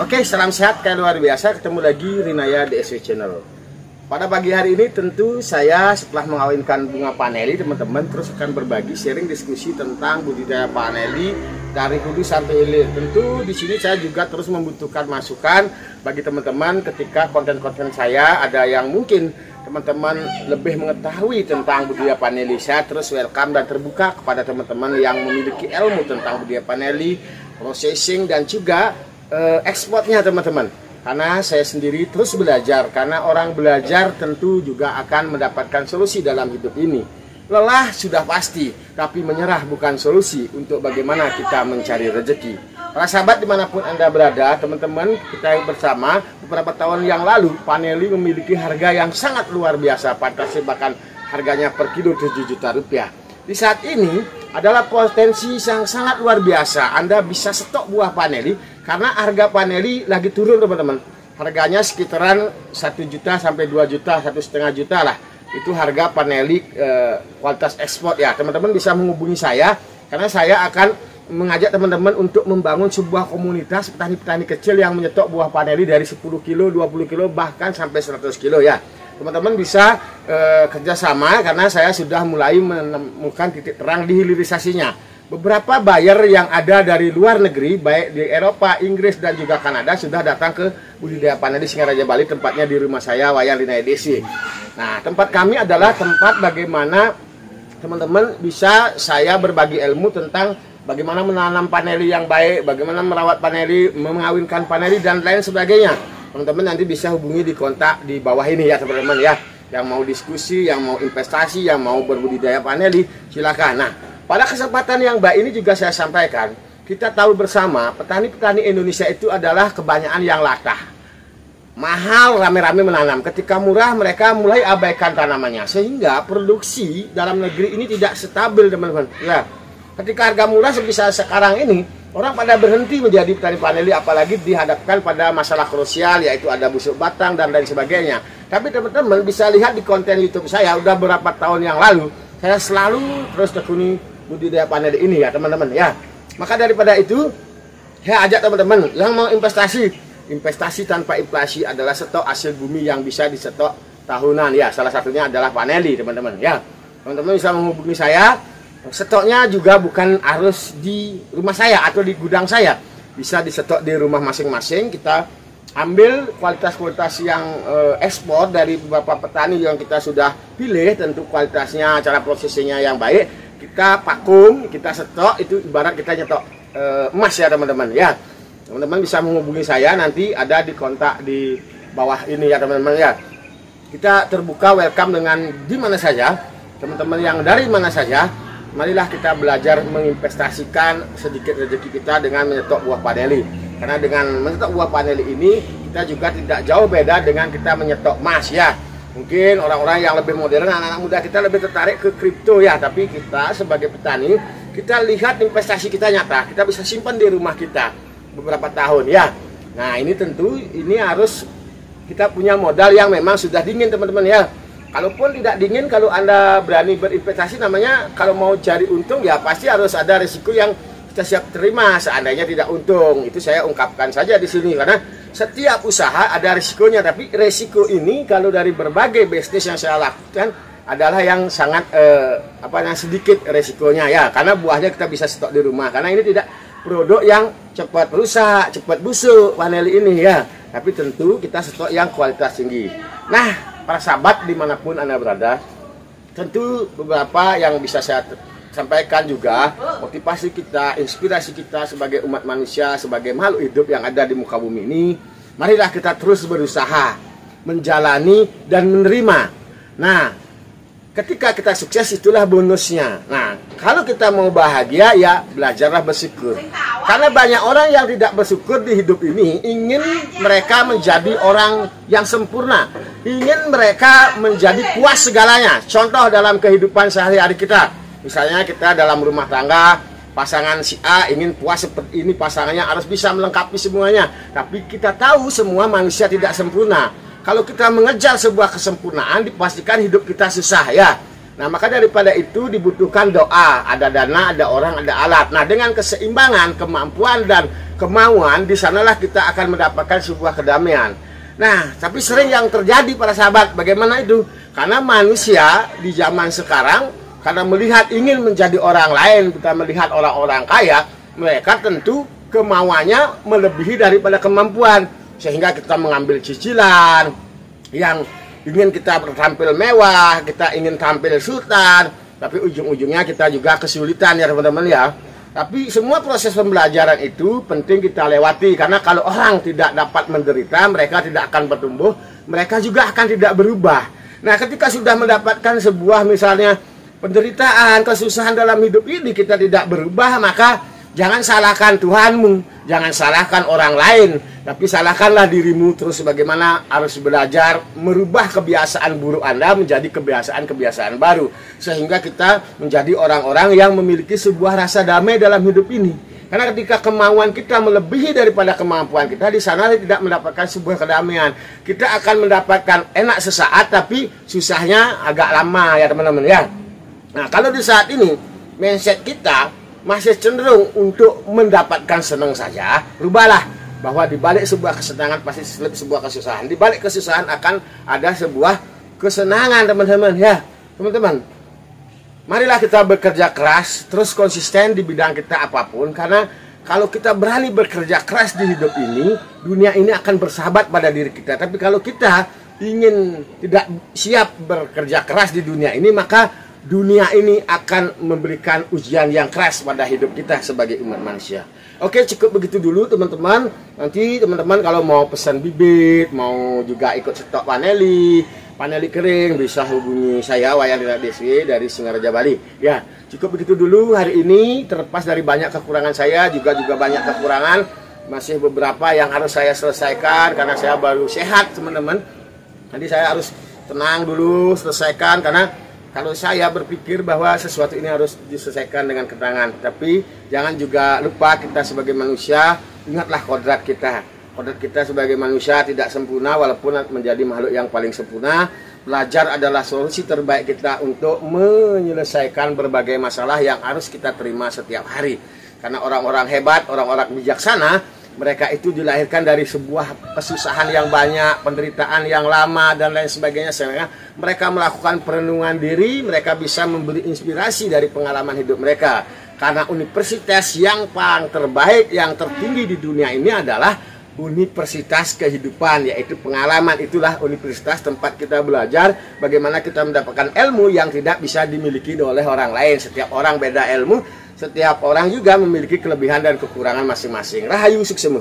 Oke, salam sehat kayak luar biasa. Ketemu lagi Rinaya DSW Channel. Pada pagi hari ini tentu saya setelah mengawinkan bunga paneli, teman-teman terus akan berbagi sharing diskusi tentang budidaya paneli dari hulu sampai hilir. Tentu di sini saya juga terus membutuhkan masukan bagi teman-teman ketika konten-konten saya ada yang mungkin teman-teman lebih mengetahui tentang budidaya paneli. Saya terus welcome dan terbuka kepada teman-teman yang memiliki ilmu tentang budidaya paneli, processing dan juga ekspornya teman-teman. Karena saya sendiri terus belajar, karena orang belajar tentu juga akan mendapatkan solusi dalam hidup ini. Lelah sudah pasti, tapi menyerah bukan solusi untuk bagaimana kita mencari rezeki. Para sahabat dimanapun Anda berada, teman-teman, kita bersama beberapa tahun yang lalu paneli memiliki harga yang sangat luar biasa, pantasnya bahkan harganya per kilo 7 juta rupiah. Di saat ini adalah potensi yang sangat luar biasa. Anda bisa stok buah paneli karena harga paneli lagi turun teman-teman. Harganya sekitaran 1 juta sampai 2 juta, 1,5 juta lah. Itu harga paneli kualitas ekspor ya. Teman-teman bisa menghubungi saya karena saya akan mengajak teman-teman untuk membangun sebuah komunitas petani-petani kecil yang menyetok buah paneli dari 10 kilo, 20 kilo, bahkan sampai 100 kilo ya. Teman-teman bisa kerjasama karena saya sudah mulai menemukan titik terang di hilirisasinya. Beberapa buyer yang ada dari luar negeri, baik di Eropa, Inggris, dan juga Kanada sudah datang ke budidaya paneli Singaraja Bali, tempatnya di rumah saya, Wayan Rinaya DSW. Nah, tempat kami adalah tempat bagaimana teman-teman bisa saya berbagi ilmu tentang bagaimana menanam paneli yang baik, bagaimana merawat paneli, mengawinkan paneli, dan lain sebagainya. Teman-teman nanti bisa hubungi di kontak di bawah ini ya teman-teman ya. Yang mau diskusi, yang mau investasi, yang mau berbudidaya paneli, silakan. Nah, pada kesempatan yang baik ini juga saya sampaikan, kita tahu bersama petani-petani Indonesia itu adalah kebanyakan yang latah. Mahal, rame-rame menanam. Ketika murah mereka mulai abaikan tanamannya. Sehingga produksi dalam negeri ini tidak stabil teman-teman. Ya. Ketika harga murah sebisa sekarang ini, orang pada berhenti menjadi petani paneli, apalagi dihadapkan pada masalah krusial, yaitu ada busuk batang dan lain sebagainya. Tapi teman-teman bisa lihat di konten YouTube saya, udah beberapa tahun yang lalu, saya selalu terus tekuni budidaya paneli ini ya teman-teman ya. Maka daripada itu, saya ajak teman-teman yang mau investasi tanpa inflasi adalah stok hasil bumi yang bisa disetok tahunan ya. Salah satunya adalah paneli teman-teman ya. Teman-teman bisa menghubungi saya. Stoknya juga bukan harus di rumah saya atau di gudang saya, bisa disetok di rumah masing-masing. Kita ambil kualitas-kualitas yang ekspor dari beberapa petani yang kita sudah pilih, tentu kualitasnya, cara prosesnya yang baik. Kita vakum, kita setok, itu ibarat kita nyetok emas ya teman-teman ya. Teman-teman bisa menghubungi saya, nanti ada di kontak di bawah ini ya teman-teman ya. Kita terbuka welcome dengan di mana saja, teman-teman yang dari mana saja. Marilah kita belajar menginvestasikan sedikit rezeki kita dengan menyetok buah paneli. Karena dengan menyetok buah paneli ini, kita juga tidak jauh beda dengan kita menyetok emas ya. Mungkin orang-orang yang lebih modern, anak-anak muda kita lebih tertarik ke kripto ya. Tapi kita sebagai petani, kita lihat investasi kita nyata. Kita bisa simpan di rumah kita beberapa tahun ya. Nah ini tentu, ini harus kita punya modal yang memang sudah dingin teman-teman ya. Kalaupun tidak dingin, kalau Anda berani berinvestasi, namanya kalau mau cari untung ya pasti harus ada risiko yang kita siap terima seandainya tidak untung. Itu saya ungkapkan saja di sini karena setiap usaha ada risikonya, tapi risiko ini kalau dari berbagai bisnis yang saya lakukan adalah yang sangat sedikit risikonya ya, karena buahnya kita bisa stok di rumah. Karena ini tidak produk yang cepat rusak, cepat busuk paneli ini ya, tapi tentu kita stok yang kualitas tinggi. Nah, para sahabat dimanapun Anda berada, tentu beberapa yang bisa saya sampaikan juga, motivasi kita, inspirasi kita sebagai umat manusia, sebagai makhluk hidup yang ada di muka bumi ini. Marilah kita terus berusaha, menjalani dan menerima. Nah, ketika kita sukses itulah bonusnya. Nah, kalau kita mau bahagia ya belajarlah bersyukur. Karena banyak orang yang tidak bersyukur di hidup ini, ingin mereka menjadi orang yang sempurna, ingin mereka menjadi puas segalanya. Contoh dalam kehidupan sehari-hari kita, misalnya kita dalam rumah tangga, pasangan si A ingin puas seperti ini, pasangannya harus bisa melengkapi semuanya. Tapi kita tahu semua manusia tidak sempurna. Kalau kita mengejar sebuah kesempurnaan, dipastikan hidup kita susah ya. Nah, maka daripada itu dibutuhkan doa. Ada dana, ada orang, ada alat. Nah, dengan keseimbangan, kemampuan, dan kemauan, di sanalah kita akan mendapatkan sebuah kedamaian. Nah, tapi sering yang terjadi para sahabat, bagaimana itu? Karena manusia di zaman sekarang, karena melihat ingin menjadi orang lain, kita melihat orang-orang kaya, mereka tentu kemauannya melebihi daripada kemampuan. Sehingga kita mengambil cicilan, yang ingin kita tampil mewah, kita ingin tampil sultan, tapi ujung-ujungnya kita juga kesulitan ya teman-teman ya. Tapi semua proses pembelajaran itu penting kita lewati, karena kalau orang tidak dapat menderita, mereka tidak akan bertumbuh, mereka juga akan tidak berubah. Nah, ketika sudah mendapatkan sebuah misalnya penderitaan, kesusahan dalam hidup ini, kita tidak berubah, maka jangan salahkan Tuhanmu, jangan salahkan orang lain, tapi salahkanlah dirimu. Terus bagaimana harus belajar merubah kebiasaan buruk Anda menjadi kebiasaan-kebiasaan baru, sehingga kita menjadi orang-orang yang memiliki sebuah rasa damai dalam hidup ini. Karena ketika kemauan kita melebihi daripada kemampuan kita, di sana tidak mendapatkan sebuah kedamaian. Kita akan mendapatkan enak sesaat, tapi susahnya agak lama ya teman-teman ya. Nah, kalau di saat ini mindset kita masih cenderung untuk mendapatkan senang saja, rubahlah bahwa di balik sebuah kesenangan pasti selip sebuah kesusahan. Di balik kesusahan akan ada sebuah kesenangan teman-teman ya. Teman-teman, marilah kita bekerja keras, terus konsisten di bidang kita apapun, karena kalau kita berani bekerja keras di hidup ini, dunia ini akan bersahabat pada diri kita. Tapi kalau kita ingin tidak siap bekerja keras di dunia ini, maka dunia ini akan memberikan ujian yang keras pada hidup kita sebagai umat manusia. Oke, cukup begitu dulu teman-teman. Nanti teman-teman kalau mau pesan bibit, mau juga ikut stok paneli kering, bisa hubungi saya Wayan DSW dari Singaraja Bali. Ya, cukup begitu dulu hari ini. Terlepas dari banyak kekurangan saya, juga banyak kekurangan, masih beberapa yang harus saya selesaikan karena saya baru sehat teman-teman. Nanti saya harus tenang dulu, selesaikan, karena kalau saya berpikir bahwa sesuatu ini harus diselesaikan dengan ketenangan. Tapi jangan juga lupa kita sebagai manusia, ingatlah kodrat kita. Kodrat kita sebagai manusia tidak sempurna, walaupun menjadi makhluk yang paling sempurna. Belajar adalah solusi terbaik kita untuk menyelesaikan berbagai masalah yang harus kita terima setiap hari. Karena orang-orang hebat, orang-orang bijaksana, mereka itu dilahirkan dari sebuah kesusahan yang banyak, penderitaan yang lama, dan lain sebagainya. Sehingga mereka melakukan perenungan diri, mereka bisa memberi inspirasi dari pengalaman hidup mereka. Karena universitas yang paling terbaik, yang tertinggi di dunia ini adalah universitas kehidupan, yaitu pengalaman. Itulah universitas tempat kita belajar bagaimana kita mendapatkan ilmu yang tidak bisa dimiliki oleh orang lain. Setiap orang beda ilmu, setiap orang juga memiliki kelebihan dan kekurangan masing-masing. Rahayu suksemu.